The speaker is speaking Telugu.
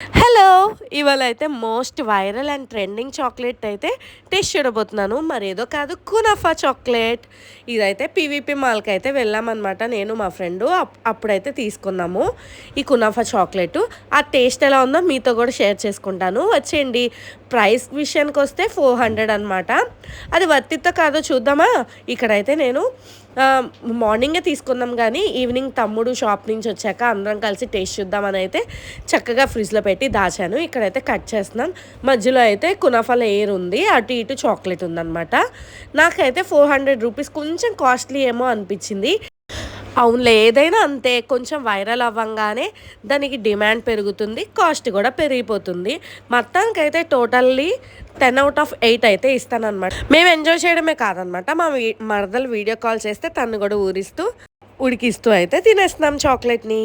హలో! ఇవాళ అయితే most viral and trending chocolate అయితే టేస్ట్ చూడబోతున్నాను. మరేదో కాదు కునాఫా చాక్లెట్. ఇదైతే పీవీపీ మాల్‌కైతే వెళ్ళామనమాట. నేను మా ఫ్రెండు అప్పుడైతే తీసుకున్నాము ఈ కునాఫా చాక్లెటు. ఆ టేస్ట్ ఎలా ఉందో మీతో కూడా షేర్ చేసుకుంటాను. వచ్చేయండి. ప్రైస్ విషయానికొస్తే 400 అనమాట. అది వర్తితో కాదో చూద్దామా? ఇక్కడైతే నేను మార్నింగే తీసుకున్నాం గానీ, ఈవినింగ్ తమ్ముడు షాప్ నుంచి వచ్చాక అందరం కలిసి టేస్ట్ చూద్దామని అయితే చక్కగా ఫ్రిడ్జ్‌లో పెట్టి దాచాను. ఇక్కడైతే కట్ చేస్తున్నాను. మధ్యలో అయితే కునాఫా లేయర్ ఉంది. అటు ఇటు చాక్లెట్ ఉందనమాట. నాకైతే 400 రూపీస్ కొంచెం కాస్ట్లీ ఏమో అనిపించింది. అవునులే, ఏదైనా అంతే. కొంచెం వైరల్ అవ్వంగానే దానికి డిమాండ్ పెరుగుతుంది. కాస్ట్ కూడా పెరిగిపోతుంది. మొత్తానికైతే టోటల్లీ 10/8 అయితే ఇస్తాననమాట. మేము ఎంజాయ్ చేయడమే కాదనమాట. మా మరదలు వీడియో కాల్ చేస్తే తను కూడా ఊరిస్తూ, ఉడికిస్తూ అయితే తినేస్తున్నాం చాక్లెట్‌ని.